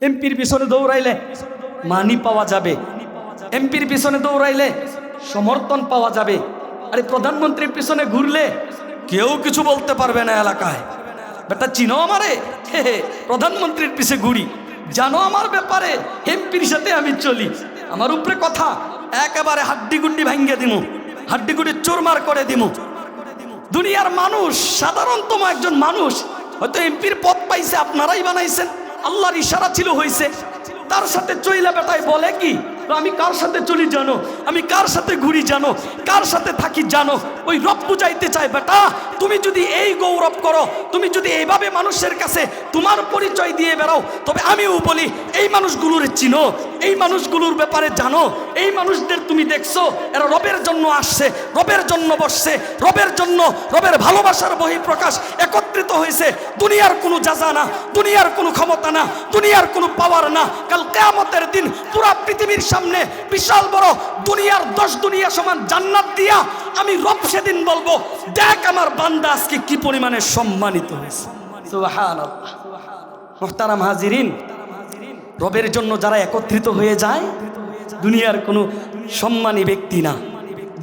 এমপির পিছনে দৌড়াইলে মানি পাওয়া যাবে, এমপির পিছনে দৌড়াইলে সমর্থন পাওয়া যাবে। আরে প্রধানমন্ত্রীর পিছনে ঘুরলে কেউ কিছু বলতে পারবে না এলাকায়। বেটা চিনো আমারে, প্রধানমন্ত্রীর পিছে ঘুরি, জানো আমার ব্যাপারে, এমপির সাথে আমি চলি, আমার উপরে কথা একেবারে হাড্ডি গুড্ডি ভাঙ্গে দিমু, হাড্ডি গুড্ডি চোরমার করে দিমু। দুনিয়ার মানুষ, সাধারণতম একজন মানুষ হয়তো এমপির পদ পাইছে, আপনারাই বানাইছেন, আল্লাহর ইশারা ছিল হইছে, তার সাথে চইলা বেটায় বলে কি আমি কার সাথে চলি জানো, আমি কার সাথে ঘুরি জানো, কার সাথে থাকি জানো, ওই রব বুঝাইতে চায়। বেটা তুমি যদি এই গৌরব করো, তুমি যদি এইভাবে মানুষের কাছে তোমার পরিচয় দিয়ে বেড়াও, তবে আমিও বলি এই মানুষগুলোর চিনো, এই মানুষগুলোর ব্যাপারে জানো, এই মানুষদের তুমি দেখছো এরা রবের জন্য আসছে, রবের জন্য বসছে, রবের জন্য, রবের ভালোবাসার বহিঃপ্রকাশ একত্রিত হয়েছে। দুনিয়ার কোনো জাযা না, দুনিয়ার কোনো ক্ষমতা না, দুনিয়ার কোনো পাওয়ার না। কাল কিয়ামতের দিন পুরা পৃথিবীর সামনে বিশাল বড় দুনিয়ার 10 দুনিয়া সমান জান্নাত দিয়া আমি রব সেদিন বলবো, দেখ আমার বান্দা আজকে কি পরিমাণে সম্মানিত হয়েছে। সুবহানাল্লাহ। মুহতারাম হাজিরিন, রবের জন্য যারা একত্রিত হয়ে যায়, দুনিয়ার কোনো সম্মানী ব্যক্তি না,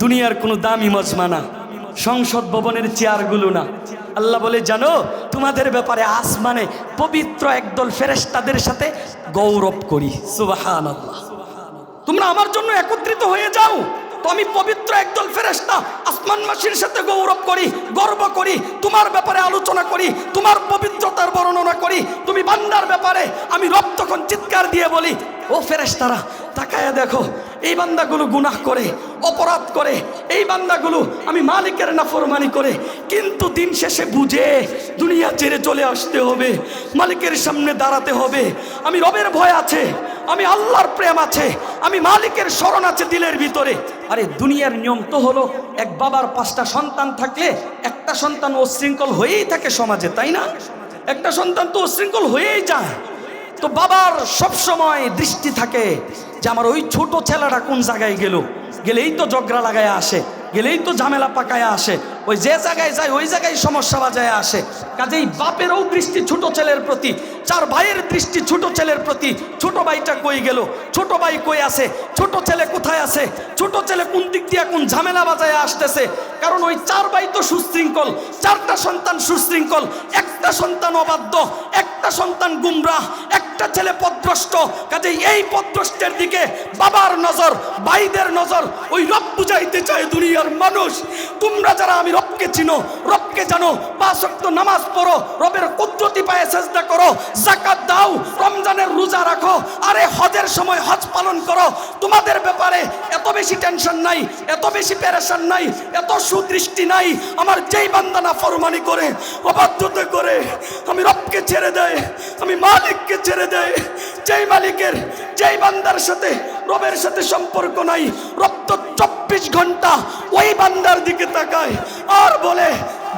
দুনিয়ার কোনো দামি মজমা না, সংসদ ভবনের চেয়ারগুলো না। আল্লাহ বলে জানো তোমাদের ব্যাপারে আসমানে পবিত্র একদল ফেরেশতাদের সাথে গৌরব করি। সুবহানাল্লাহ। তোমরা আমার জন্য একত্রিত হয়ে যাও, তো আমি পবিত্র একদল ফেরেশতা আসমানবাসীর সাথে গৌরব করি, গর্ব করি, তোমার ব্যাপারে আলোচনা করি, তোমার পবিত্রতার বর্ণনা করি। তুমি বান্দার ব্যাপারে আমি রব তখন চিৎকার দিয়ে বলি, ও ফেরেশতারা তাকায়া দেখো, এই বান্দাগুলো গুনাহ করে, অপরাধ করে, এই বান্দাগুলো আমি মালিকের নাফরমানি করে, কিন্তু দিন শেষে বুঝে দুনিয়া ছেড়ে চলে আসতে হবে, মালিকের সামনে দাঁড়াতে হবে। আমি রবের ভয় আছে, আমি আল্লাহর প্রেম আছে, আমি মালিকের শরণ আছে দিলের ভিতরে। আরে দুনিয়ার নিয়ম তো হলো এক বাবার 5টা সন্তান থাকলে একটা সন্তান উচ্ছৃঙ্খল হয়েই থাকে সমাজে, তাই না? একটা সন্তান তো উচ্ছৃঙ্খল হয়েই যায়। তো বাবার সব সময় দৃষ্টি থাকে যে আমার ওই ছোট ছেলেটা কোন জায়গায় গেলেই তো ঝগড়া লাগায় আসে, গেলেই তো ঝামেলা পাকায় আসে, ওই যে জায়গায় যায় ওই জায়গায় সমস্যা বাজায় আসে। কাজেই বাপেরও দৃষ্টি ছোট ছেলের প্রতি, 4 ভাইয়ের দৃষ্টি ছোট ছেলের প্রতি। ছোট ভাইটা কই গেল, ছোট ভাই কই আছে, ছোট ছেলে কোথায় আছে, ছোট ছেলে কোন দিক দিয়ে কোন ঝামেলা বাজায় আসতেছে। কারণ ওই 4 ভাই তো সুশৃঙ্খল, 4টা সন্তান সুশৃঙ্খল, একটা সন্তান অবাধ্য, একটা সন্তান গুমরাহ, একটা ছেলে পথভ্রষ্ট। কাজেই এই পথভ্রষ্টের দিকে বাবার নজর, ভাইদের নজর, ওই রব বুঝাইতে চায় দুনিয়ার মানুষ। তোমরা যারা আমি রবকে চিনো, রবকে জানো, 5 ওয়াক্ত নামাজ পড়ো, রবের কুদরতি পায়ে সেজদা করো, যাকাত দাও, রমজানের রোজা রাখো, আরে হজের সময় হজ পালন করো, তোমাদের ব্যাপারে এত বেশি টেনশন নাই, এত বেশি পেরেশান নাই, এত সুদৃষ্টি নাই। আমার যেই বান্দা নাফরমানি করে, অবাধ্যতা করে, আমি রবকে ছেড়ে দেয়, আমি মালিককে ছেড়ে দেয়, যেই মালিকের, যেই বান্দার সাথে রবের সাথে সম্পর্ক নাই, রব তো 24 ঘন্টা ওই বান্দার দিকে তাকায় আর বলে,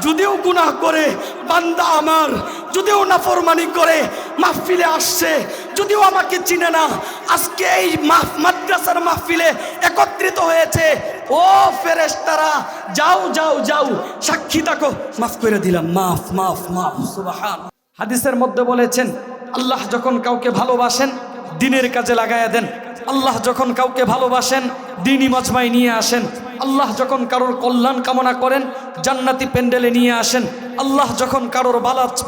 যদিও গুনাহ করে বান্দা আমার, যদিও নাফরমানি করে মাহফিলে আসছে, যদিও আমাকে চিনে না, আজকে এই মাদ্রাসার মাহফিলে একত্রিত হয়েছে, ও ফেরেশতারা যাও যাও যাও, সাক্ষী থাকো, মাফ করে দিলাম, মাফ মাফ মাফ। সুবহানাল্লাহ। হাদিসের মধ্যে বলেছেন, আল্লাহ যখন কাউকে ভালোবাসেন দিনের কাজে লাগায়া দেন, আল্লাহ যখন কাউকে ভালোবাসেন দ্বীনি মজমায় নিয়ে আসেন, আল্লাহ যখন কারোর কল্যাণ কামনা করেন জান্নাতি প্যান্ডেলে নিয়ে আসেন, আল্লাহ যখন কারোর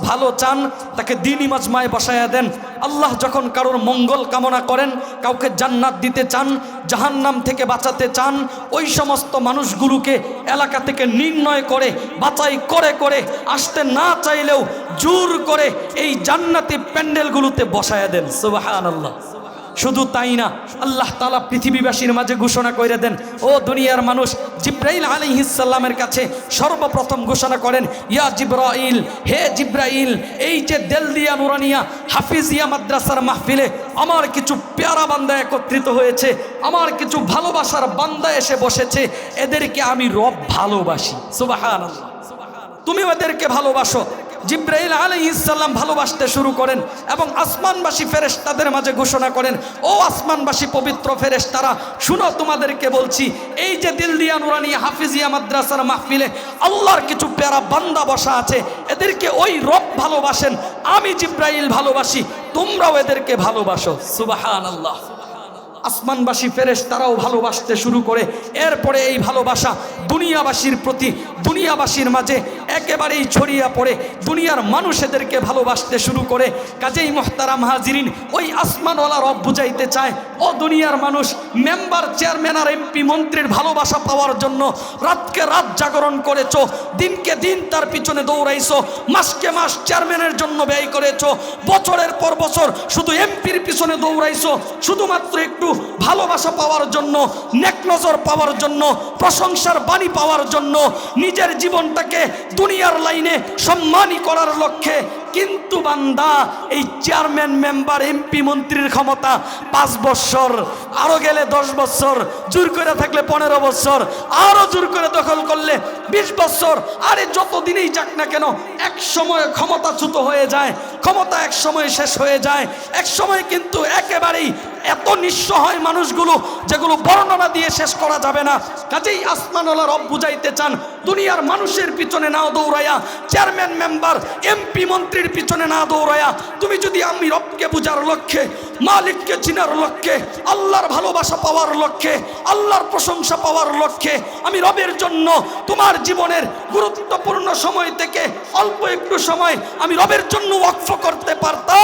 ভালো চান তাকে দ্বীনি মজমায় বসায়া দেন, আল্লাহ যখন কারোর মঙ্গল কামনা করেন, কাউকে জান্নাত দিতে চান, জাহান্নাম থেকে বাঁচাতে চান, ওই সমস্ত মানুষগুলোকে এলাকা থেকে নির্ণয় করে বাছাই করে করে আসতে না চাইলেও জোর করে এই জান্নাতি প্যান্ডেলগুলোতে বসায়া দেন। সুবহানাল্লাহ। শুধু তাই না, আল্লাহ তাআলা পৃথিবীবাসীর মাঝে ঘোষণা করে দেন, ও দুনিয়ার মানুষ, জিব্রাইল আলাইহিস সালামের কাছে সর্বপ্রথম ঘোষণা করেন, ইয়া জিব্রাইল, হে জিব্রাইল, এই যে দেলদিয়া নুরানিয়া হাফিজিয়া মাদ্রাসার মাহফিলে আমার কিছু পেয়ারা বান্দা একত্রিত হয়েছে, আমার কিছু ভালোবাসার বান্দা এসে বসেছে, এদেরকে আমি রব ভালোবাসি। সুবহানাল্লাহ। তুমি ওদেরকে ভালোবাসো, জিব্রাইল আলাইহিস সালাম ভালোবাসতে শুরু করেন এবং আসমানবাসী ফেরেশতাদের মাঝে ঘোষণা করেন, ও আসমানবাসী পবিত্র ফেরেশতারা শুনো, তোমাদেরকে বলছি, এই যে দিলদিয়া নুরানি হাফিজিয়া মাদ্রাসার মাহফিলে আল্লাহর কিছু প্যারা বান্দা বসা আছে, এদেরকে ওই রব ভালোবাসেন, আমি জিব্রাইল ভালোবাসি, তোমরাও এদেরকে ভালোবাসো। সুবহানাল্লাহ। আসমানবাসী ফেরেশতারাও ভালোবাসতে শুরু করে। এরপরে এই ভালোবাসা দুনিয়াবাসীর প্রতি, দুনিয়াবাসীর মাঝে একেবারেই ছড়িয়ে পড়ে, দুনিয়ার মানুষ এদেরকে ভালোবাসতে শুরু করে। কাজেই মুহতারাম হাজিরিন, ওই আসমানওয়ালা রব বুঝাইতে চায়, ও দুনিয়ার মানুষ, মেম্বার, চেয়ারম্যান আর এমপি মন্ত্রীর ভালোবাসা পাওয়ার জন্য রাতকে রাত জাগরণ করেছো, দিনকে দিন তার পিছনে দৌড়াইছো, মাসকে মাস চেয়ারম্যানের জন্য ব্যয় করেছো, বছরের পর বছর শুধু এমপির পিছনে দৌড়াইছো, শুধুমাত্র একটু ভালোবাসা পাওয়ার জন্য, নেক নজর পাওয়ার জন্য, প্রশংসার বাণী পাওয়ার জন্য, নিজের জীবনটাকে দুনিয়ার লাইনে সম্মানী করার লক্ষ্যে। কিন্তু বান্দা, এই চেয়ারম্যান, মেম্বার, এমপি মন্ত্রীর ক্ষমতা 5 বছর, আরো গেলে 10 বছর, জোর করে থাকলে 15 বছর, আরো জোর করে দখল করলে 20 বছর। আরে যত দিনেই যাক না কেন, এক সময় ক্ষমতাচ্যুত হয়ে যায়, ক্ষমতা এক সময় শেষ হয়ে যায়, এক সময় কিন্তু একেবারেই এত নিঃস্ব হয় মানুষগুলো, যেগুলো বর্ণনা দিয়ে শেষ করা যাবে না। কাজেই আসমানওয়ালা রব বুঝাইতে চান, দুনিয়ার মানুষের পিছনে না দৌড়াইয়া, চেয়ারম্যান, মেম্বার, এমপি মন্ত্রীর পিছনে না দৌড়াইয়া, তুমি যদি আমি রবকে বুঝার লক্ষ্যে, মালিককে চিনার লক্ষ্যে, আল্লাহর ভালোবাসা পাওয়ার লক্ষ্যে, আল্লাহর প্রশংসা পাওয়ার লক্ষ্যে, আমি রবের জন্য তোমার জীবনের গুরুত্বপূর্ণ সময় থেকে অল্প একটু সময় আমি রবের জন্য ওয়াকফ করতে পারতা,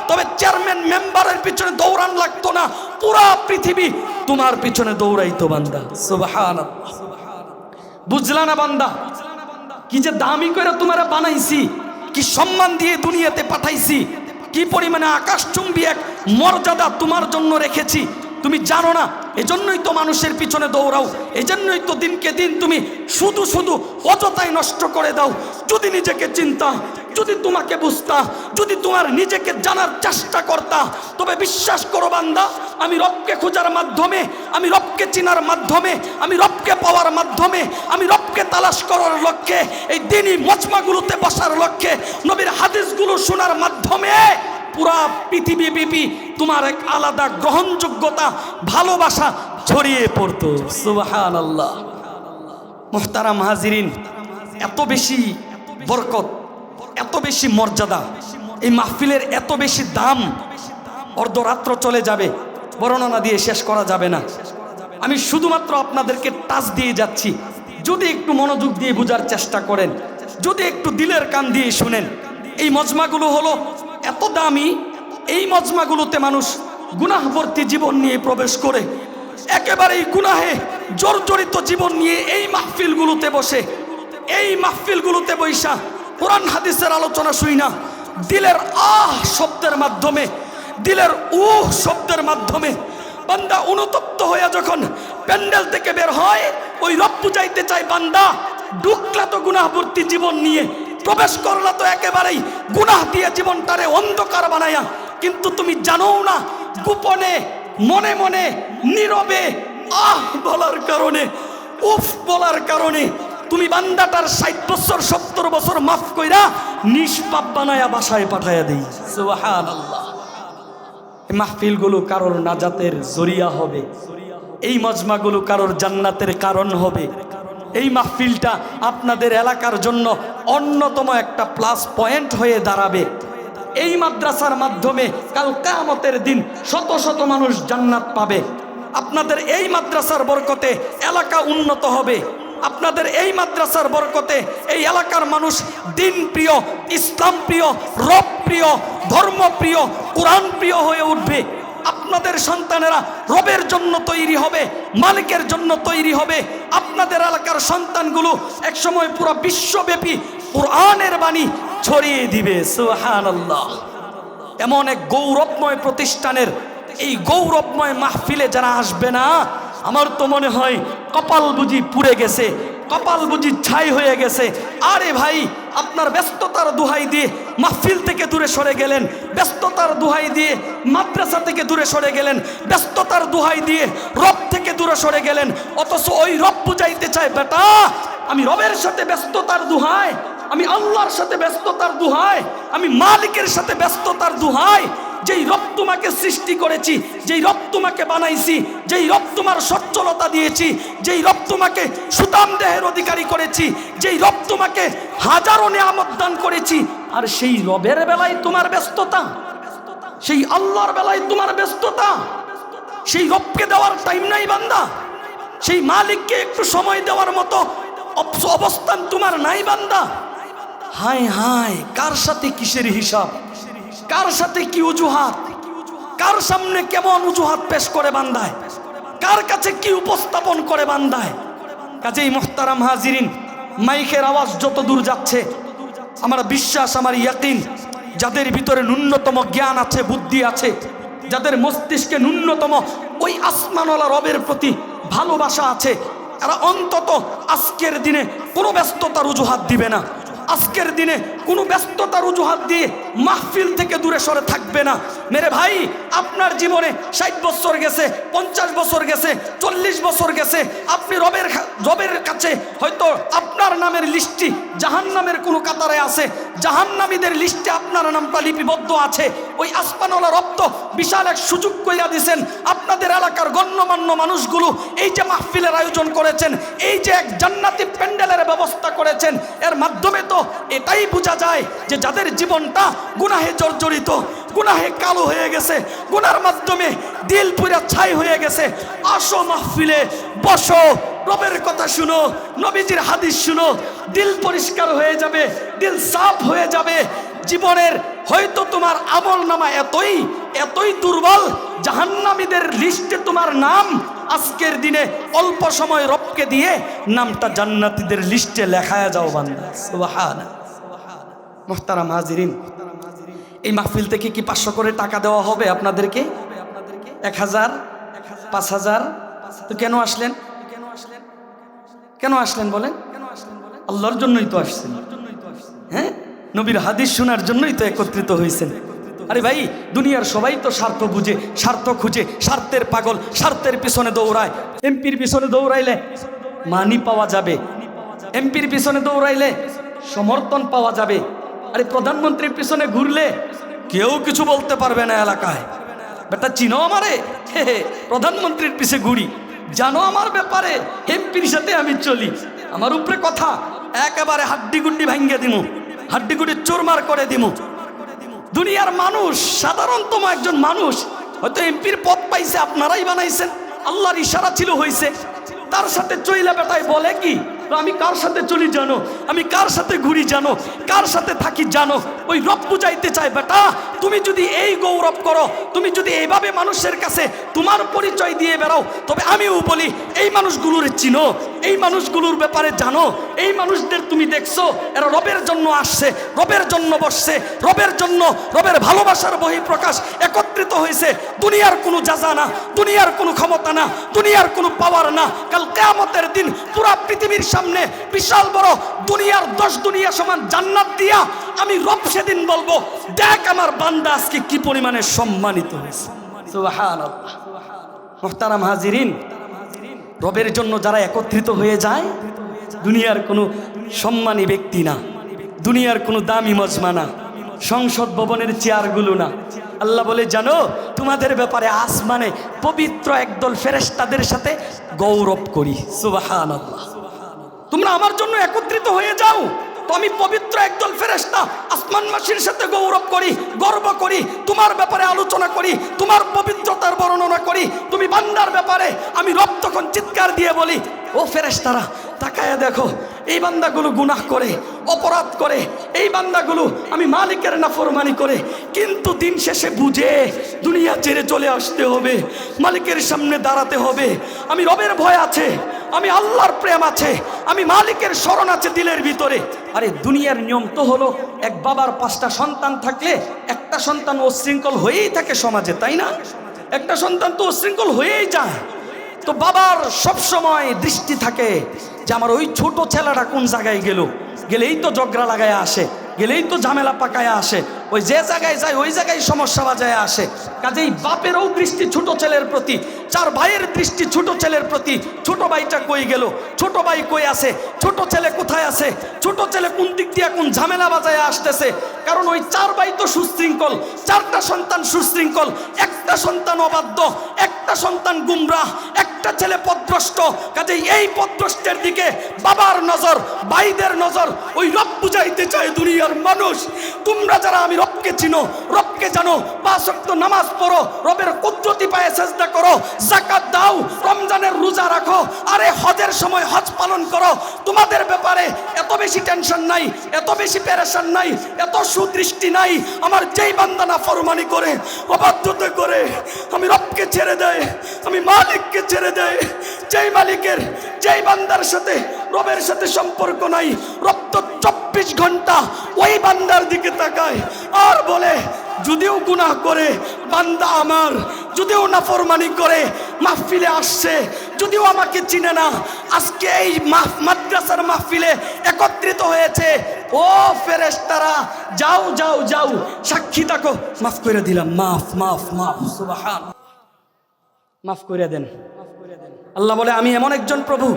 তবে চেয়ারম্যান, মেম্বারের পিছনে দৌড়ান লাগতো না, পুরা পৃথিবী তোমার পিছনে দৌড়াইতো বান্দা। সুবহানাল্লাহ। বুঝলা না বান্দা? কি যে দামি করে তোমারা বানাইছি, কি সম্মান দিয়ে দুনিয়াতে পাঠাইছি, কি পরিমাণে আকাশচুম্বী এক মর্যাদা তোমার জন্য রেখেছি, তুমি জানো না? এজন্যই তো মানুষের পিছনে দৌড়াও, এজন্যই তো দিনকে দিন তুমি শুধু শুধু অযথাই নষ্ট করে দাও। যদি নিজেকে চিন্তা, যদি তোমাকে বুঝতা, যদি তোমার নিজেকে জানার চেষ্টা করতা, তবে বিশ্বাস করো বান্দা, আমি রবকে খোঁজার মাধ্যমে, আমি রবকে চিনার মাধ্যমে, আমি রবকে পাওয়ার মাধ্যমে, আমি রবকে তালাশ করার লক্ষ্যে, এই দিনই মজমাগুলোতে বসার লক্ষ্যে, নবীর হাদিসগুলো শোনার মাধ্যমে পুরা পৃথিবীব্যাপী তোমার এক আলাদা গ্রহণযোগ্যতা, ভালোবাসা ছড়িয়ে পড়তো। সুবহানাল্লাহ। মুহতারাম হাজিরিন, এত বেশি বরকত, এত বেশি মর্যাদা, এই মাহফিলের এত বেশি দাম, অর্ধরাত্র চলে যাবে, বর্ণনা দিয়ে শেষ করা যাবে না। আমি শুধুমাত্র আপনাদেরকে টাচ দিয়ে যাচ্ছি, যদি একটু মনোযোগ দিয়ে বোঝার চেষ্টা করেন, যদি একটু দিলের কান দিয়ে শুনেন। এই মজমাগুলো হলো এত দামি, এই মজমাগুলোতে মানুষ গুনাহবর্তী জীবন নিয়ে প্রবেশ করে, একেবারেই গুনাহে জর্জরিত জীবন নিয়ে এই মাহফিলগুলোতে বসে, এই মাহফিলগুলোতে বৈশা কোরআন হাদিসের আলোচনা শুই না, দিলের আহ শব্দের মাধ্যমে, দিলের উহ শব্দের মাধ্যমে বান্দা অনুতপ্ত হয়ে যখন প্যান্ডেল থেকে বের হয়, ওই রব বুঝাইতে চাই, বান্দা ঢুকলা তো গুনাহবর্তী জীবন নিয়ে, প্রবেশ করলা তো একেবারেই গুনাহ দিয়ে জীবনটারে অন্ধকার বানায়া, কিন্তু তুমি জানো না গোপনে, মনে মনে, নীরবে আহ বলার কারণে, উফ বলার কারণে তুমি বান্দাটার 60 বছর 70 বছর মাফ কইরা নিষ্পাপ বানায়া বাসায় পাঠাইয়া দেই। সুবহানাল্লাহ। এই মাহফিলগুলো কারোর নাজাতের জরিয়া হবে, এই মজমাগুলো কারোর জান্নাতের কারণ হবে। এই মাহফিলটা আপনাদের এলাকার জন্য অন্যতম একটা প্লাস পয়েন্ট হয়ে দাঁড়াবে। এই মাদ্রাসার মাধ্যমে কাল কিয়ামতের দিন শত শত মানুষ জান্নাত পাবে। আপনাদের এই মাদ্রাসার বরকতে এলাকা উন্নত হবে, আপনাদের এই মাদ্রাসার বরকতে এই এলাকার মানুষ দিন প্রিয়, ইসলাম প্রিয়, রব প্রিয়, ধর্ম প্রিয়, কোরআন প্রিয় হয়ে উঠবে। আপনাদের সন্তানেরা রবের জন্য তৈরি হবে, মালিকের জন্য তৈরি হবে। আপনাদের এলাকার সন্তানগুলো একসময় পুরো বিশ্বব্যাপী কোরআনের বাণী ছড়িয়ে দিবে। সুবহানাল্লাহ। এমন এক গৌরবময় প্রতিষ্ঠানের এই গৌরবময় মাহফিলে যারা আসবে না, আমার তো মনে হয় কপাল বুঝি পুড়ে গেছে, কপাল বুঝি ছাই হয়ে গেছে। আরে ভাই, আপনার ব্যস্ততার দোহাই দিয়ে মাহফিল থেকে দূরে সরে গেলেন, ব্যস্ততার দোহাই দিয়ে মাদ্রাসা থেকে দূরে সরে গেলেন, ব্যস্ততার দোহাই দিয়ে রব থেকে দূরে সরে গেলেন। অথচ ওই রব বুঝাইতে চায়, বেটা আমি রবের সাথে ব্যস্ততার দোহাই আমি আল্লাহর সাথে ব্যস্ততার দুহাই, আমি মালিকের সাথে ব্যস্ততার দুহাই। যেই রব তোমাকে সৃষ্টি করেছি, যেই রব তোমাকে বানাইছি, যেই রব তোমার সচ্ছলতা দিয়েছি, যেই রব তোমাকে সুতাম দেহের অধিকারী করেছি, যেই রব তোমাকে হাজারো নিয়ামত দান করেছি, আর সেই রবের বেলায় তোমার ব্যস্ততা, সেই আল্লাহর বেলায় তোমার ব্যস্ততা, সেই রবকে দেওয়ার টাইম নাই বান্দা, সেই মালিককে একটু সময় দেওয়ার মতো অবস্থান তোমার নাই বান্দা। হায় হায়, কার সাথে কিসের হিসাব, কার সাথে কি অজুহাত, কার সামনে কেমন অজুহাত পেশ করে বান্দায়, কার কাছে কি উপস্থাপন করে বান্দায়। কাজেই মুহতারাম হাজিরিন, মাইকের আওয়াজ যত দূর যাচ্ছে, আমার বিশ্বাস, আমার ইয়াকিন, যাদের ভিতরে ন্যূনতম জ্ঞান আছে, বুদ্ধি আছে, যাদের মস্তিষ্কে ন্যূনতম ওই আসমানওয়ালা রবের প্রতি ভালোবাসা আছে, এরা অন্তত আজকের দিনে কোনো ব্যস্ততার অজুহাত দিবে না, আজকের দিনে কোনো ব্যস্ততার অজুহাত দিয়ে মাহফিল থেকে দূরে সরে থাকবে না। মেরে ভাই, আপনার জীবনে 60 বছর গেছে, 50 বছর গেছে, 40 বছর গেছে, আপনি রবের কাছে হয়তো আপনার নামের লিস্টটি জাহান্নামের কোনো কাতারে আছে, জাহান্নামীদের লিস্টে আপনার নামটা লিপিবদ্ধ আছে। ওই আসমানওয়ালা রব তো বিশাল এক সুযোগ কইরা দিয়েছেন, আপনাদের এলাকার গণ্যমান্য মানুষগুলো এই যে মাহফিলের আয়োজন করেছেন, এই যে এক জান্নাতি প্যান্ডেলের ব্যবস্থা করেছেন, এর মাধ্যমে তো এটাই বোঝা যায় যে যাদের জীবনটা গুনাহে জর্জরিত, গুনাহে কালো হয়ে গেছে, গুনার মাধ্যমে দিল পুরা ছাই হয়ে গেছে, আসো মাহফিলে বসো, রবের কথা শুনো, নবীজির হাদিস শুনো, দিল পরিষ্কার হয়ে যাবে, দিল সাফ হয়ে যাবে। জীবনের হয়তো তোমার আমল নামা এতই দুর্বল, জাহান্নামীদের লিস্টে তোমার নাম আজকের দিনে অল্প সময় রবকে দিয়ে নামটা জান্নাতীদের লিস্টে লেখায়া যাও বান্দা। সুবহানাল্লাহ। মুহতারাম হাজিরিন, এই মাহফিল থেকে কি 500 করে টাকা দেওয়া হবে আপনাদেরকে? 1000, 5000? তো কেন আসলেন? কেন আসলেন বলেন? আল্লাহর জন্যই তো আসছেন, হ্যাঁ, নবীর হাদিস শোনার জন্যই তো একত্রিত হয়েছেন। আরে ভাই, দুনিয়ার সবাই তো স্বার্থ বুঝে, স্বার্থ খুঁজে, স্বার্থের পাগল, স্বার্থের পিছনে দৌড়ায়। এমপির পিছনে দৌড়াইলে মানি পাওয়া যাবে, এমপির পিছনে দৌড়াইলে সমর্থন পাওয়া যাবে। আরে প্রধানমন্ত্রীর পিছনে ঘুরলে কেউ কিছু বলতে পারবে না এলাকায়। বেটা চিনো আমারে, প্রধানমন্ত্রীর পিছে ঘুরি, জানো আমার ব্যাপারে, এমপির সাথে আমি চলি, আমার উপরে কথা একেবারে হাড্ডি গুড্ডি ভাঙ্গে দিমু, হাড্ডি গুড্ডি চুরমার করে দিমু। দুনিয়ার মানুষ, সাধারণতম একজন মানুষ হয়তো এমপির পদ পাইছে, আপনারাই বানাইছেন, আল্লাহর ইশারা ছিল হইছে, তার সাথে চইলা বেটায় বলে কি, আমি কার সাথে চলি জানো, আমি কার সাথে ঘুরি জানো, কার সাথে থাকি জানো। ওই রব বুঝাইতে চায়, বেটা তুমি যদি এই গৌরব করো, তুমি যদি এইভাবে মানুষের কাছে তোমার পরিচয় দিয়ে বেড়াও, তবে আমিও বলি এই মানুষগুলোর চিনো, এই মানুষগুলোর ব্যাপারে জানো, এই মানুষদের তুমি দেখছো, এরা রবের জন্য আসছে, রবের জন্য বসছে, রবের জন্য, রবের ভালোবাসার বহিঃপ্রকাশ একত্রিত হয়েছে। দুনিয়ার কোনো জাযা না, দুনিয়ার কোনো ক্ষমতা না, দুনিয়ার কোনো পাওয়ার না। কাল কিয়ামতের দিন পুরা পৃথিবীর সামনে বিশাল বড় দুনিয়ার 10 দুনিয়া সমান জান্নাত দিয়া আমি রব সেদিন বলবো, দেখ আমার বান্দা আজকে কি পরিমাণে সম্মানিত হয়েছে। সুবহানাল্লাহ। মুহতারাম হাজিরিন, রবের জন্য যারা একত্রিত হয়ে যায়, দুনিয়ার কোনো সম্মানী ব্যক্তি না, দুনিয়ার কোনো দামি মজমা না, সংসদ ভবনের চেয়ারগুলো না। আল্লাহ বলে, জানো তোমাদের ব্যাপারে আসমানে পবিত্র একদল ফেরেশতাদের সাথে গৌরব করি। সুবহানাল্লাহ। তোমরা আমার জন্য একত্রিত হয়ে যাও, তো আমি পবিত্র একদল ফেরেশতা আসমানবাসীর সাথে গৌরব করি, গর্ব করি, তোমার ব্যাপারে আলোচনা করি, তোমার পবিত্রতার বর্ণনা করি। তুমি বান্দার ব্যাপারে আমি রব তখন চিৎকার দিয়ে বলি, ও ফেরেশতারা তাকায়া দেখো, এই বান্দাগুলো গুনাহ করে, অপরাধ করে, এই বান্দাগুলো আমি মালিকের নাফরমানি করে, কিন্তু দিন শেষে বুঝে দুনিয়া ছেড়ে চলে আসতে হবে, মালিকের সামনে দাঁড়াতে হবে। আমি রবের ভয় আছে, আমি আল্লাহর প্রেম আছে, আমি মালিকের শরণ আছে দিলের ভিতরে। আরে দুনিয়ার নিয়ম তো হলো, এক বাবার 5টা সন্তান থাকলে একটা সন্তান উচ্ছৃঙ্খল হয়েই থাকে সমাজে, তাই না? একটা সন্তান তো উচ্ছৃঙ্খল হয়েই যায়। তো বাবার সব সময় দৃষ্টি থাকে যে আমার ওই ছোট ছেলেটা কোন জায়গায় গেলেই তো ঝগড়া লাগায় আসে, গেলেই তো ঝামেলা পাকায় আসে, ওই যে জায়গায় যায় ওই জায়গায় সমস্যা বাজায় আসে। কাজেই বাপেরও দৃষ্টি ছোট ছেলের প্রতি, চার ভাইয়ের দৃষ্টি ছোট ছেলের প্রতি। ছোট ভাইটা কই গেল, ছোট ভাই কই আছে, ছোট ছেলে কোথায় আছে, ছোট ছেলে কোন দিক দিয়ে কোন ঝামেলা বাজায় আসতেছে। কারণ ওই চার ভাই তো সুশৃঙ্খল, চারটা সন্তান সুশৃঙ্খল, একটা সন্তান অবাধ্য, একটা সন্তান গুমরাহ, একটা ছেলে পথভ্রষ্ট। কাজেই এই পথভ্রষ্টের দিকে বাবার নজর, ভাইদের নজর। ওই রব বুঝাইতে চায় দুনিয়ার মানুষ, তোমরা যারা আমি রবকে চিনো, রবকে জানো, 5 ওয়াক্ত নামাজ পড়ো, রবের কুদরতি পায়ে সেজদা করো, যাকাত দাও, রমজানের রোজা রাখো, আরে হজের সময় হজ পালন করো, তোমাদের ব্যাপারে এত বেশি টেনশন নাই, এত বেশি পেরেশান নাই, এত সুদৃষ্টি নাই। আমার যেই বান্দা নাফরমানি করে, অবাধ্যতা করে, আমি রবকে ছেড়ে দেয়, আমি মালিককে ছেড়ে দেয়, যেই মালিকের, যেই বান্দার সাথে রবের সাথে সম্পর্ক নাই, রব তো 24 ঘন্টা ওই বান্দার দিকে তাকায় আর বলে, যদিও গুনাহ করে বান্দা আমার, যদিও নাফরমানি করে মাহফিলে আসছে, যদিও আমাকে চিনে না, আজকে এই মাদ্রাসার মাহফিলে একত্রিত হয়েছে, ও ফেরেশতারা যাও যাও যাও, সাক্ষী থাকো, মাফ করে দিলাম, মাফ মাফ মাফ, সুবহানাল্লাহ, মাফ করে দেন। আল্লাহ বলে, আমি এমন একজন প্রভু,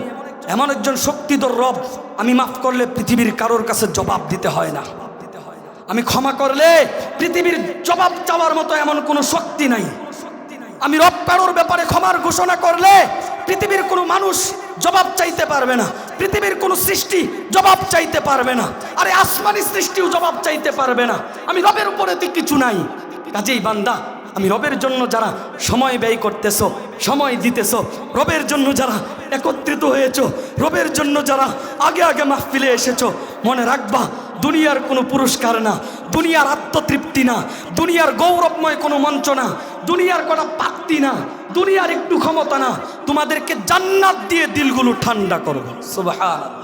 এমন একজন শক্তিধর রব, আমি মাফ করলে পৃথিবীর কারোর কাছে জবাব দিতে হয় না, আমি ক্ষমা করলে পৃথিবীর জবাব চাওয়ার মতো এমন কোনো শক্তি নাই। আমি রব কারোর ব্যাপারে ক্ষমার ঘোষণা করলে পৃথিবীর কোনো মানুষ জবাব চাইতে পারবে না, পৃথিবীর কোনো সৃষ্টি জবাব চাইতে পারবে না, আরে আসমানি সৃষ্টিও জবাব চাইতে পারবে না। আমি রবের উপরে তো কিছু নাই। কাজেই বান্দা, আমি রবের জন্য যারা সময় ব্যয় করতেছো, সময় দিতেছো, রবের জন্য যারা একত্রিত হয়েছো, রবের জন্য যারা আগে আগে মাহফিলে এসেছো, মনে রাখবা, দুনিয়ার কোনো পুরস্কার না, দুনিয়ার আত্মতৃপ্তি না, দুনিয়ার গৌরবময় কোনো মঞ্চ না, দুনিয়ার কোনো পাত্তি না, দুনিয়ার একটু ক্ষমতা না, তোমাদেরকে জান্নাত দিয়ে দিলগুলো ঠান্ডা করবে। সুবহানাল্লাহ।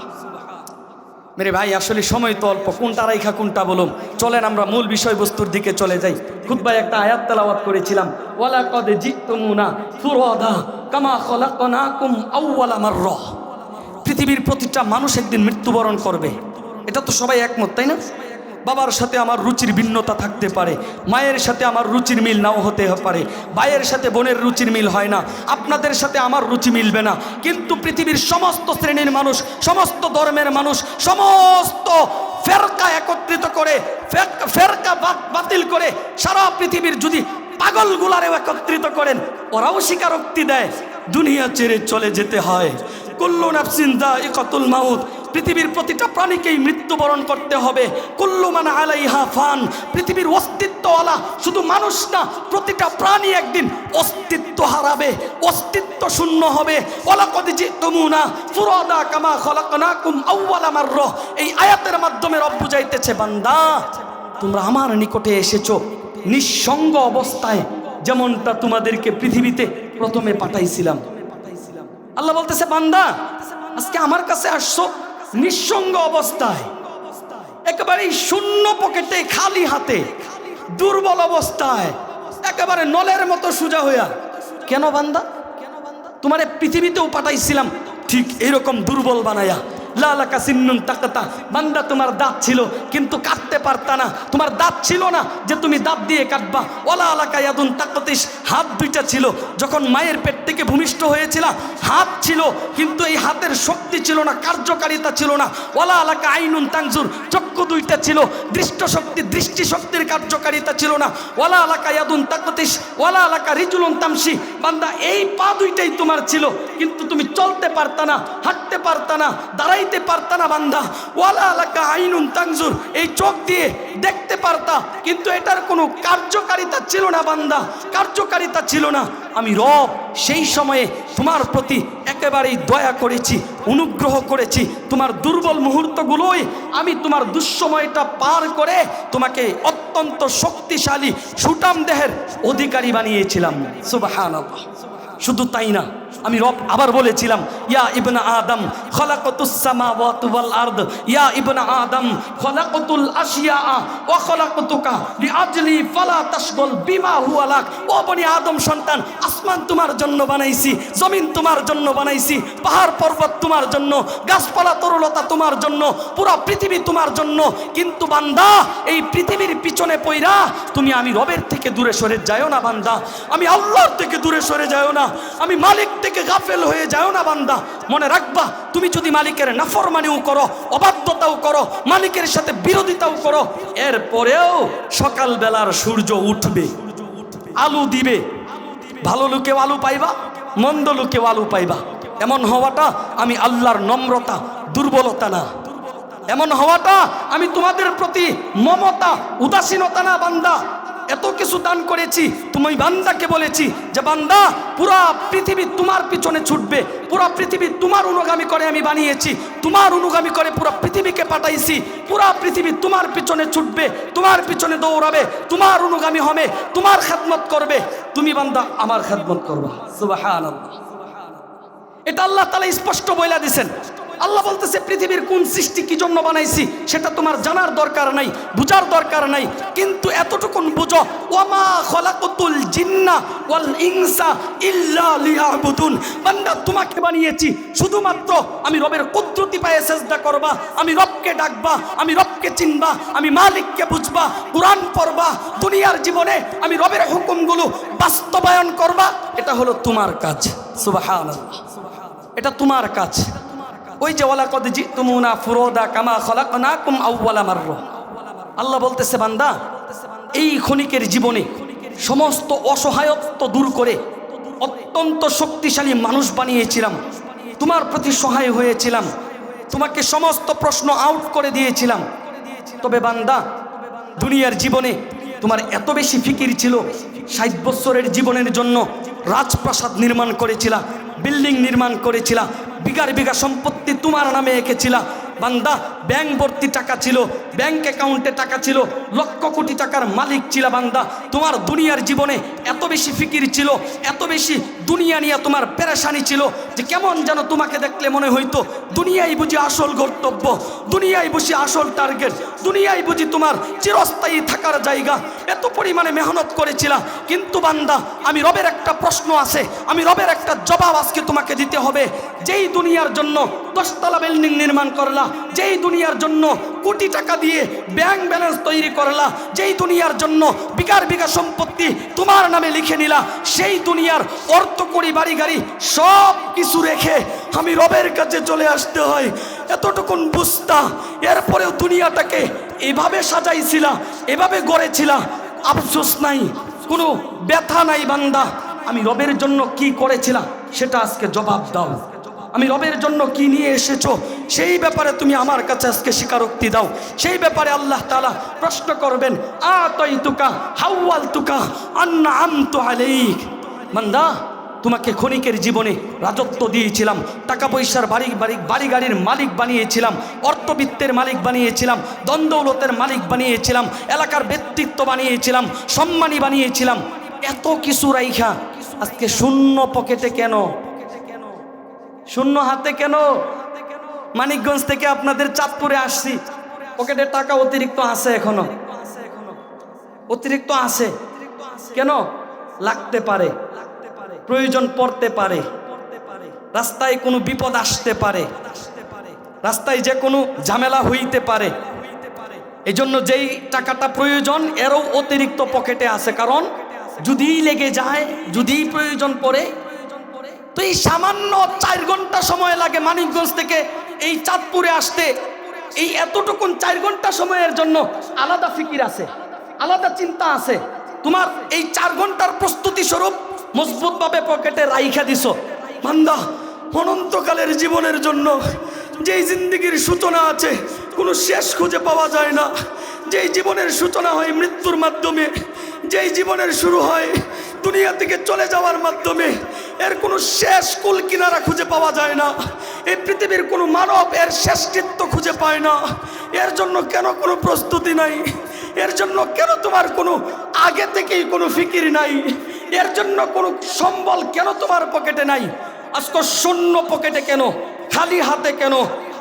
মেরে ভাই, আসলে সময় তো অল্প, কোনটা রাইখা কোনটা বলুম, চলেন আমরা মূল বিষয়বস্তুর দিকে চলে যাই। খুতবায় একটা আয়াত তেলাওয়াত করেছিলাম, ওয়ালাকাদ জিতুমুনা ফুরাদা কামা খলাকনাকুম আউওয়ালা মাররা। পৃথিবীর প্রতিটা মানুষ একদিন মৃত্যুবরণ করবে, এটা তো সবাই একমত, তাই না? বাবার সাথে আমার রুচির ভিন্নতা থাকতে পারে, মায়ের সাথে আমার রুচির মিল নাও হতে পারে, ভাইয়ের সাথে বোনের রুচির মিল হয় না, আপনাদের সাথে আমার রুচি মিলবে না, কিন্তু পৃথিবীর সমস্ত শ্রেণীর মানুষ, সমস্ত ধর্মের মানুষ, সমস্ত ফেরকা একত্রিত করে, ফেরকা বাতিল করে সারা পৃথিবীর যদি পাগলগুলারেও একত্রিত করেন, ওরাও স্বীকারোক্তি দেয় দুনিয়া ছেড়ে চলে যেতে হয়। কুল্লু নাফসিন যায়িকাতুল মাউত, পৃথিবীর প্রতিটা প্রাণীকেই মৃত্যুবরণ করতে হবে। কুল্লু মান আলাইহা ফান, পৃথিবীর অস্তিত্বওয়ালা শুধু মানুষ না, প্রতিটা প্রাণী একদিন অস্তিত্ব হারাবে, অস্তিত্ব শূন্য হবে। ওয়ালাকাদ জিতুমুনা ফুরাদা কামা খলাকনাকুম আউওয়ালা মাররা। এই আয়াতের মাধ্যমে রব বুঝাইতেছে, বান্দা তোমরা আমার নিকটে এসেছো নিঃসঙ্গ অবস্থায়, যেমনটা তোমাদেরকে পৃথিবীতে প্রথমে পাঠাইছিলাম। আল্লাহ বলতেছে, বান্দা আজকে আমার কাছে আসছো নিঃসঙ্গ অবস্থায়, একেবারে শূন্য পকেটে, খালি হাতে, দুর্বল অবস্থায়, একেবারে নলের মতো সোজা হইয়া। কেন বান্দা? তোমারে পৃথিবীতেও পাঠাইছিলাম ঠিক এরকম দুর্বল বানায়া। লালাকা সিন্নুন তাকাতা, বান্দা তোমার দাঁত ছিল কিন্তু কাটতে পারতা না, তোমার দাঁত ছিল না যে তুমি দাঁত দিয়ে কাটবা। ওলা আলাকা ইয়াদুন তাকাতিস, হাত দুইটা ছিল, যখন মায়ের পেট থেকে ভূমিষ্ঠ হয়েছিল হাত ছিল, কিন্তু এই হাতের শক্তি ছিল না, কার্যকারিতা ছিল না। ওলা আলাকা আইনুন তাংজুর, চক্ষু দুইটা ছিল, দৃষ্টি শক্তির কার্যকারিতা ছিল না। ওলা আলাকা ইয়াদুন তাকাতিস ওলা আলাকা রিজুলুন তামশি, বান্দা এই পা দুইটাই তোমার ছিল, কিন্তু তুমি চলতে পারতা না, হাঁটতে পারতা না, দাঁড়াইতে পারতা না। বান্দা ওয়ালা আলাকা আইনুন তাংজুর, এই চোখ দিয়ে দেখতে পারতা, কিন্তু এটার কোনো কার্যকারিতা ছিল না। বান্দা কার্যকারিতা ছিল না। আমি রব সেই সময়ে তোমার প্রতি একেবারেই দয়া করেছি, অনুগ্রহ করেছি। তোমার দুর্বল মুহূর্তগুলোই আমি তোমার দুঃসময়টা পার করে তোমাকে অত্যন্ত শক্তিশালী সুঠাম দেহের অধিকারী বানিয়েছিলাম। সুবহানাল্লাহ। শুধু তাই না, আমি রব আবার বলেছিলাম, ইয়া ইবনা আদম খলাকতুস সামাওয়াতি ওয়াল আরদ, ইয়া ইবনা আদম খলাকতুল আশিয়া ওয়া খলাকতুকা লিআজলি ফালা তাশগল বিমা হুয়া লাক। ও বনি আদম সন্তান, আসমান তোমার জন্য বানাইছি, জমিন তোমার জন্য বানাইছি, পাহাড় পর্বত তোমার জন্য, গাছপালা তরুলতা তোমার জন্য, পুরো পৃথিবী তোমার জন্য। কিন্তু বান্দা, এই পৃথিবীর পিছনে পইরা তুমি আমি রবের থেকে দূরে সরে যাও না বান্দা, আমি আল্লাহর থেকে দূরে সরে যাও না, আমি মালিক থেকে গাফেল হয়ে যাও না বান্দা। মনে রাখবা, তুমি যদি মালিকের নাফরমানিও করো, অবাধ্যতাও করো, মালিকের সাথে বিরোধিতাও করো, এরপরেও সকালবেলার সূর্য উঠবে, আলু দিবে। ভালো লোকেও আলু পাইবা, মন্দ লোকেও আলু পাইবা। এমন হওয়াটা আমি আল্লাহর নম্রতা, দুর্বলতা না। এমন হওয়াটা আমি তোমাদের প্রতি মমতা, উদাসীনতা না বান্দা। এত কিছু দান করেছি, তুমি বান্দাকে বলেছি যে বান্দা, পুরা পৃথিবী তোমার পিছনে ছুটবে, পুরা পৃথিবী তোমার অনুগামী করে আমি বানিয়েছি, তোমার অনুগামী করে পুরা পৃথিবীকে পাঠাইছি, পুরা পৃথিবী তোমার পিছনে ছুটবে, তোমার পিছনে দৌড়াবে, তোমার অনুগামী হবে, তোমার খেদমত করবে। তুমি বান্দা আমার খেদমত করবা। সুবহানাল্লাহ। এটা আল্লাহ তাআলা স্পষ্ট বলে দিয়েছেন। আল্লাহ বলতেছে, পৃথিবীর কোন সৃষ্টি কি জন্য বানাইছি সেটা তোমার জানার দরকার নাই, বুঝার দরকার নাই, কিন্তু এতটুকুন বুঝো, ওয়ামা খলাকতুল জিন্না ওয়াল ইনসা ইল্লা লিয়াবুদুন। বান্দা, তোমাকে বানিয়েছি শুধুমাত্র আমি রবের কুদরতি পায়ে সেজদা করবা, আমি রবকে ডাকবা, আমি রবকে চিনবা, আমি মালিককে বুঝবা, কুরআন পড়বা, দুনিয়ার জীবনে আমি রবের হুকুমগুলো বাস্তবায়ন করবা। এটা হলো তোমার কাজ। সুবহানাল্লাহ। এটা তোমার কাজ। ওই যে ওয়ালাকাদ জিতুমুনা ফুরাদা কামা খলাকনাকুম আউওয়ালা মাররা। আল্লাহ বলতেছে, বান্দা, এই ক্ষণিকের জীবনে সমস্ত অসহায়ত্ব দূর করে অত্যন্ত শক্তিশালী মানুষ বানিয়েছিলাম, তোমার প্রতি সহায় হয়েছিলাম, তোমাকে সমস্ত প্রশ্ন আউট করে দিয়েছিলাম। তবে বান্দা, দুনিয়ার জীবনে তোমার এত বেশি ফিকির ছিল, 60 বছরের জীবনের জন্য রাজপ্রাসাদ নির্মাণ করেছিলা, বিল্ডিং নির্মাণ করেছিলা, বিঘার বিঘা সম্পত্তি তোমার নামে এঁকেছিলা। বান্দা, ব্যাংক ভর্তি টাকা ছিল, ব্যাংক অ্যাকাউন্টে টাকা ছিল, লক্ষ কোটি টাকার মালিক ছিল। বান্দা, তোমার দুনিয়ার জীবনে এত বেশি ফিকির ছিল, এত বেশি দুনিয়া নিয়ে তোমার পেরেশানি ছিল যে কেমন যেন তোমাকে দেখলে মনে হইতো দুনিয়াই বুঝি আসল গন্তব্য, দুনিয়াই বুঝি আসল টার্গেট, দুনিয়াই বুঝি তোমার চিরস্থায়ী থাকার জায়গা। এত পরিমাণে মেহনত করেছিলা। কিন্তু বান্দা, আমি রবের একটা প্রশ্ন আছে, আমি রবের একটা জবাব আজকে তোমাকে দিতে হবে। যেই দুনিয়ার জন্য 10 তলা বিল্ডিং নির্মাণ করলা, যেই দুনিয়ার জন্য কোটি টাকা দিয়ে ব্যাংক ব্যালেন্স তৈরি করলা, যেই দুনিয়ার জন্য বিঘার বিঘা সম্পত্তি তোমার নামে লিখে নিলা, সেই দুনিয়ার অর্থ করি বাড়ি গাড়ি সব কিছু রেখে আমি রবের কাছে চলে আসতে হয়, এতটুকুন বুঝতা। এরপরেও দুনিয়াটাকে এভাবে সাজাইছিলা, এভাবে গড়েছিলা, আফসোস নাই, কোনো ব্যথা নাই। বান্দা, আমি রবের জন্য কি করেছিলাম সেটা আজকে জবাব দাও। আমি রবের জন্য কি নিয়ে এসেছো সেই ব্যাপারে তুমি আমার কাছে আজকে স্বীকারোক্তি দাও। সেই ব্যাপারে আল্লাহ তাআলা প্রশ্ন করবেন, আতাইতুকা হাওয়ালতুকা আনআমতু আলাইক। বান্দা, তোমাকে ক্ষণিকের জীবনে রাজত্ব দিয়েছিলাম, টাকা পয়সার বাড়ি গাড়ির মালিক বানিয়েছিলাম, অর্থবিত্তের মালিক বানিয়েছিলাম, দন্দৌলতের মালিক বানিয়েছিলাম, এলাকার ব্যক্তিত্ব বানিয়েছিলাম, সম্মানী বানিয়েছিলাম। এত কিছু রাইখা আজকে শূন্য পকেটে কেন, শূন্য হাতে কেন? মানিকগঞ্জ থেকে আপনাদের চাঁদপুরে আসছি, পকেটে টাকা অতিরিক্ত আছে, এখনো অতিরিক্ত আছে। কেন? লাগতে পারে, প্রয়োজন পড়তে পারে, রাস্তায় কোনো বিপদ আসতে পারে, রাস্তায় যে কোনো ঝামেলা হইতে পারে। এই জন্য যেই টাকাটা প্রয়োজন এরও অতিরিক্ত পকেটে আছে, কারণ যদি লেগে যায়, যদি প্রয়োজন পড়ে, তো এই সামান্য 4 ঘন্টা সময় লাগে মানিকগঞ্জ থেকে এই চাঁদপুরে আসতে। এই এতটুকুন 4 ঘন্টা সময়ের জন্য আলাদা ফিকির আছে, আলাদা চিন্তা আছে। তোমার এই 4 ঘন্টার প্রস্তুতি স্বরূপ মজবুতভাবে পকেটে রাইখা দিছো। বান্দা, অনন্তকালের জীবনের জন্য যেই জিন্দেগির সূচনা আছে, কোনো শেষ খুঁজে পাওয়া যায় না, যেই জীবনের সূচনা হয় মৃত্যুর মাধ্যমে, যেই জীবনের শুরু হয় দুনিয়া থেকে চলে যাওয়ার মাধ্যমে, এর কোনো শেষ কুল কিনারা খুঁজে পাওয়া যায় না। এই পৃথিবীর কোনো মানব এর শেষকৃত্য খুঁজে পায় না। এর জন্য কেন কোনো প্রস্তুতি নাই? এর জন্য কেন তোমার কোনো আগে থেকেই কোনো ফিকির নাই? এর জন্য কোনো সম্বল কেন তোমার পকেটে নাই? আজকে শূন্য পকেটে কেন, খালি হাতে কেন,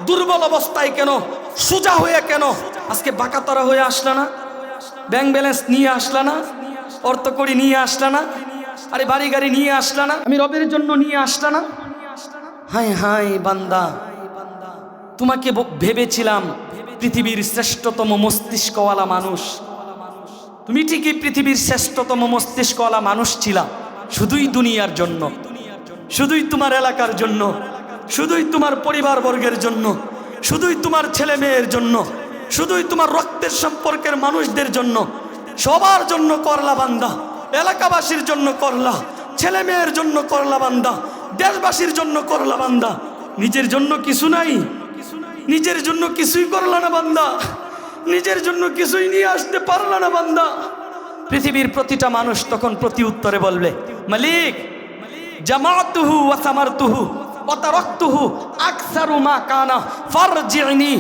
দুর্বল অবস্থায় কেন, সোজা হয়ে কেন আজকে বাঁকাতরা হয়ে আসলা না? ব্যাংক ব্যালেন্স নিয়ে আসলা না? অর্থকড়ি নিয়ে আসলা না? আরে বাড়ি গাড়ি নিয়ে আসলা না? আমি রবের জন্য নিয়ে আসলা না? হায় হায় বান্দা, তোমাকে ভেবেছিলাম পৃথিবীর শ্রেষ্ঠতম মস্তিষ্কওয়ালা মানুষ। তুমি ঠিকই পৃথিবীর শ্রেষ্ঠতম মস্তিষ্কওয়ালা মানুষ ছিলা, শুধুই দুনিয়ার জন্য, শুধুই তোমার এলাকার জন্য, শুধুই তোমার পরিবার বর্গের জন্য, শুধুই তোমার ছেলে মেয়ের জন্য, শুধুই তোমার রক্তের সম্পর্কের মানুষদের জন্য, সবার জন্য করলা বান্দা। এলাকাবাসীর জন্য করলা, ছেলে মেয়ের জন্য করলা বান্দা, দেশবাসীর জন্য করলা বান্দা। নিজের জন্য কিছু নাই, নিজের জন্য কিছুই করলা না বান্দা, নিজের জন্য কিছুই নিয়ে আসতে পারলা না বান্দা। পৃথিবীর প্রতিটা মানুষ তখন প্রতি উত্তরে বলবে, মালিক জামাতুহু ওয়া সামারতুহু ওয়া তারাকতুহু আকসারু মা কানা ফারজিনি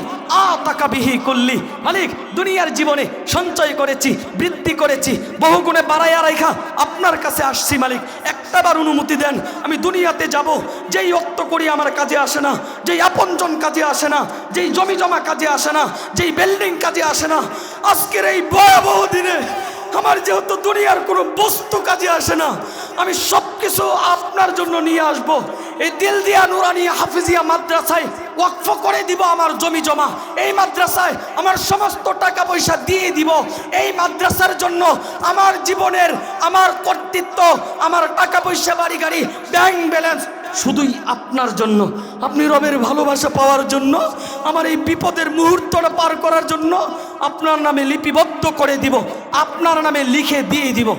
আতাকা বিহি কুল্লি। মালিক, দুনিয়ার জীবনে সঞ্চয় করেছি, বৃদ্ধি করেছি, বহুগুণে বাড়াইয়া রাখা আপনার কাছে আসছি। মালিক, একটাবার অনুমতি দেন, আমি দুনিয়াতে যাব। যেই অর্থ করি আমার কাজে আসে না, যেই আপনজন কাজে আসে না, যেই জমি জমা কাজে আসে না, যেই বিল্ডিং কাজে আসে না, আজকের এই ভয়াবহ দিনে আমার যেহেতু দুনিয়ার কোনো বস্তু কাজে আসে না, আমি সব কিছু আপনার জন্য নিয়ে আসব। এই দিলদিয়া নুরানিয়া হাফিজিয়া মাদ্রাসায় ওয়াকফ করে দিব আমার জমি জমা, এই মাদ্রাসায় আমার সমস্ত টাকা পয়সা দিয়ে দিব। এই মাদ্রাসার জন্য আমার জীবনের, আমার কর্তৃত্ব, আমার টাকা পয়সা, বাড়ি গাড়ি, ব্যাংক ব্যালেন্স শুধুই আপনার জন্য। আপনি রবের ভালোবাসা পাওয়ার জন্য, আমার এই বিপদের মুহূর্তটা পার করার জন্য আপনার নামে লিপিবদ্ধ করে দিব, আপনার নামে লিখে দিয়ে দিব।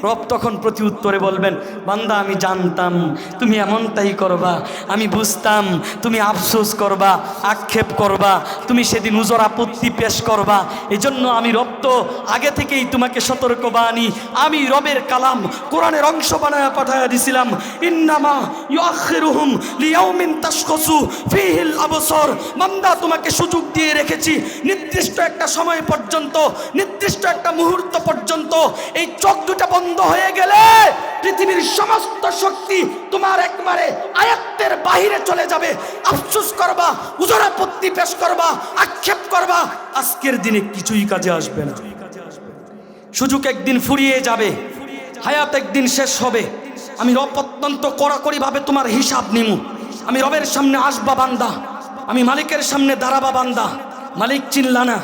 রব তখন প্রতি উত্তরে বলবেন, বান্দা আমি জানতাম তুমি এমনটাই করবা, আমি বুঝতাম তুমি আফসোস করবা, আক্ষেপ করবা, তুমি সেদিন উজর আপত্তি পেশ করবা। এই জন্য আমি রব তো আগে থেকেই তোমাকে সতর্কবাণী, আমি রবের কালাম কোরআনের অংশ বানায় পাঠায়া দিছিলাম। ইন্নামা ইউআখিরুহুম লিয়াউমিন তাশখাসু ফীহিল আবসার। বান্দা, তোমাকে সুযোগ দিয়ে রেখেছি নির্দিষ্ট একটা সময় পর্যন্ত, নির্দিষ্ট একটা মুহূর্ত পর্যন্ত। এই চোখ দুটা বন্ধ হয়ে গেলে পৃথিবীর সমস্ত শক্তি তোমার একবারে আয়ত্তের বাহিরে চলে যাবে। আফসোস করবা, উজর আপত্তি পেশ করবা, আক্ষেপ করবা, আজকের দিনে কিছুই কাজে আসবে না। সুযোগ একদিন ফুরিয়ে যাবে, হায়াত একদিন শেষ হবে। আমি রব অত্যন্ত কড়াকড়ি ভাবে তোমার হিসাব নিমু। আমি রবের সামনে আসবা বান্দা, আমি মালিকের সামনে দাঁড়াবা বান্দা। মালিক চিনলা না,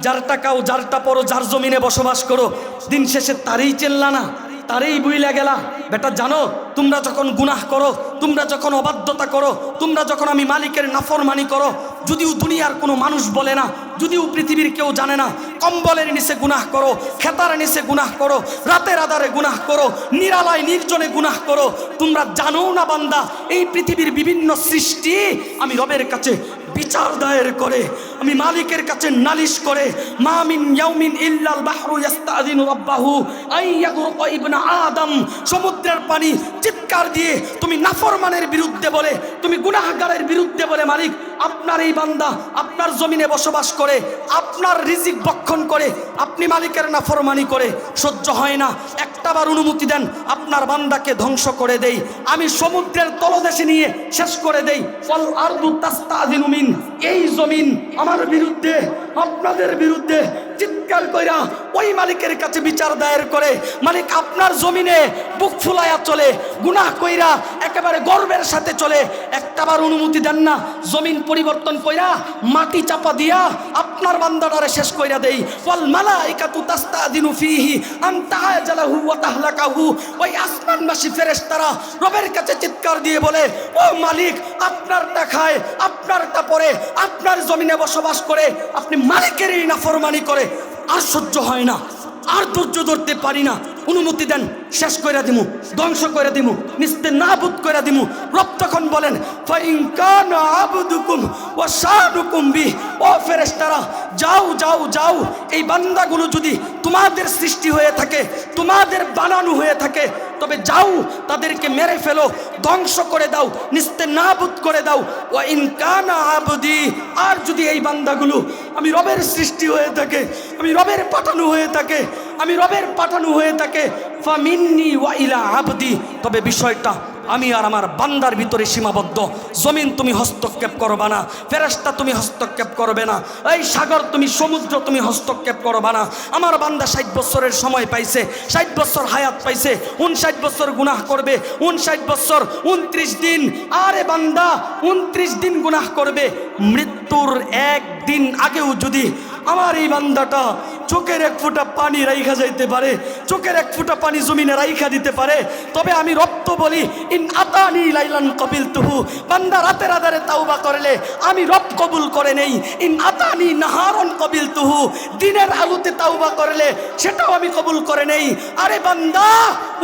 যার টাকাও, যার টাপরও, যার জমিনে বসবাস করো, দিন শেষে তারই চিনলা না, তারই বুইলা গেলা। বেটা জানো, তোমরা যখন গুনাহ করো, তোমরা যখন অবাধ্যতা করো, তোমরা যখন আমি মালিকের নাফরমানি করো, যদিও দুনিয়ার কোনো মানুষ বলে না, যদিও পৃথিবীর কেউ জানে না, কম্বলের নিচে গুনাহ করো, খেতার নিচে গুনাহ করো, রাতের আধারে গুনাহ করো, নিরালায় নির্জনে গুনাহ করো, তোমরা জানো না বান্দা, এই পৃথিবীর বিভিন্ন সৃষ্টি আমি রবের কাছে বিচার দায়ের করে, আমি মালিকের কাছে নালিশ করে। মা মিন ইয়াউমিন ইল্লাল বাহরু ইস্তাযিনু রাব্বাহু আইয়াগুরকা ইবনা আদম। সমুদ্রের পানি চিৎকার দিয়ে তুমি নাফরমানের বিরুদ্ধে বলে, তুমি গুনাহগারের বিরুদ্ধে বলে, মালিক আপনার এই বান্দা আপনার জমিনে বসবাস করে, আপনার রিজিক ভক্ষণ করে, আপনি মালিকের নাফরমানি করে সহ্য হয় না, একটাবার অনুমতি দেন, আপনার বান্দাকে ধ্বংস করে দেই, আমি সমুদ্রের তলদেশে নিয়ে শেষ করে দেই। ওয়াল আরদু তাস্তাযিনু মিন, এই জমিন আমার বিরুদ্ধে, আপনাদের বিরুদ্ধে চিৎকার কইরা ওই মালিকের কাছে বিচার দায়ের করে। মালিক আপনার জমিনে বুক ফুলায়া চলে, গুনাহ কইরা একেবারে গর্বের সাথে চলে, একটাবার অনুমতি দেন না, জমিন পরিবর্তন কইরা মাটি চাপা দিয়া আপনার বান্দাটারে শেষ কইরা দেই। ওয়াল মালাইকাতু তাস্তাযিনু ফীহি আন তাআজালাহু ওয়া তাহলাকাহু। ওই আসমানবাসী ফেরেশতারা রবের কাছে চিৎকার দিয়ে বলে, ও মালিক আপনারটা খায়, আপনারটা পরে, আপনার জমিনে বসবাস করে, আপনি মালিকেরই নাফরমানি করে, আর সহ্য হয় না, আর ধৈর্য ধরতে পারি না, অনুমতি দেন, শেষ করে দিমু, ধ্বংস করে দিমু, নিস্তে নাবুদ করে দিমু। রব তখন বলেন, ফাইন কানা আবদুকুম ওয়া শানুকুম বি। ও ফেরেশতারা যাও যাও যাও, এই বান্দাগুলো যদি তোমাদের সৃষ্টি হয়ে থাকে, তোমাদের বানানো হয়ে থাকে, তবে যাও তাদেরকে মেরে ফেলো, ধ্বংস করে দাও, নিস্তে নাবুদ করে দাও। ওয়া ইন কানা আবদি, আর যদি এই বান্দাগুলো আমি রবের সৃষ্টি হয়ে থাকে, আমি রবের পাঠানো হয়ে থাকে, আমি রবের পাঠানো হয়ে থাকে, ফামিন্নি ওয়া ইলা আবদি, তবে বিষয়টা আমি আর আমার বান্দার ভিতরে সীমাবদ্ধ। জমিন তুমি হস্তক্ষেপ করবা না, ফেরেশতা তুমি হস্তক্ষেপ করবে না, এই সাগর তুমি, সমুদ্র তুমি হস্তক্ষেপ করবা না। আমার বান্দা 60 বছরের সময় পাইছে, 60 বছর হায়াত পাইছে, 59 বছর গুনাহ করবে, 59 বছর 29 দিন। আরে বান্দা 29 দিন গুনাহ করবে, মৃত্যুর একদিন আগেও যদি আমার এই বান্দাটা চোখের এক ফোঁটা পানি রাইখা যাইতে পারে, চোখের এক ফোঁটা পানি জমিনে রাইখা দিতে পারে, তবে আমি রব বলি ইন আতানি লাইলান কবিলতুহু। বান্দা রাতের আধারে তাওবা করলে আমি রব কবুল করে নেই। ইন আতানি নাহারন কবিলতুহু, দিনের আলোতে তাওবা করলে সেটাও আমি কবুল করে নেই। আরে বান্দা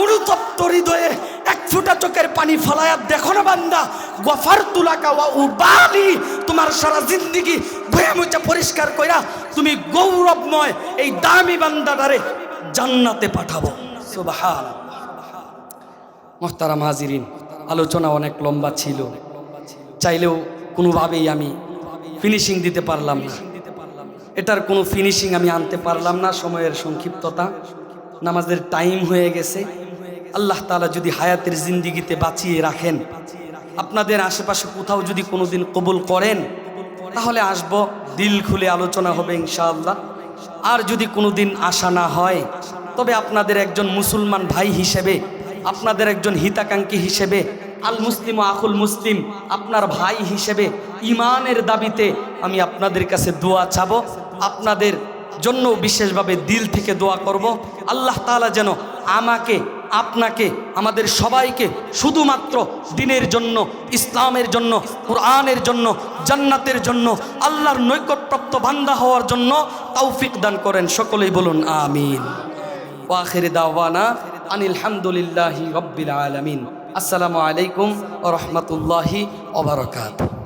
অনুতপ্ত হৃদয়ে এক ফোঁটা চোখের পানি ফলায়া দেখো না বান্দা, গফারতু লাকা ওয়া উবালি, তোমার সারা জিন্দেগি ধুয়ে মুছে পরিষ্কার কইরা তুমি গৌরবময় এই দামি বান্দাটারে জান্নাতে পাঠাবো। সুবহানাল্লাহ। মুহতারাম হাজিরিন, আলোচনা অনেক লম্বা ছিল, চাইলেও কোনোভাবেই আমি ফিনিশিং দিতে পারলাম না, এটার কোনো ফিনিশিং আমি আনতে পারলাম না, সময়ের সংক্ষিপ্ততা, নামাজের টাইম হয়ে গেছে। আল্লাহ তাআলা যদি হায়াতের জিন্দিগিতে বাঁচিয়ে রাখেন, আপনাদের আশেপাশে কোথাও যদি কোনোদিন কবুল করেন, তাহলে আসবো, দিল খুলে আলোচনা হবে ইনশাআল্লাহ। আর যদি কোনোদিন আশা না হয়, তবে আপনাদের একজন মুসলমান ভাই হিসেবে, আপনাদের একজন হিতাকাঙ্ক্ষী হিসেবে, আল মুসলিম ও আখুল মুসলিম, আপনার ভাই হিসেবে ইমানের দাবিতে আমি আপনাদের কাছে দোয়া চাবো। আপনাদের জন্য বিশেষভাবে দিল থেকে দোয়া করব, আল্লাহ তাআলা যেন আমাকে, আপনাকে, আমাদের সবাইকে শুধুমাত্র দ্বীনের জন্য, ইসলামের জন্য, কুরআনের জন্য, জান্নাতের জন্য, আল্লাহর নৈকট্যপ্রাপ্ত বান্দা হওয়ার জন্য তৌফিক দান করেন। সকলেই বলুন আমিন। ওয়া আখির দাওয়ানা আনিল হামদুলিল্লাহি রাব্বিল আলামিন। আসসালামু আলাইকুম ওয়া রাহমাতুল্লাহি ওয়া বারাকাতুহু।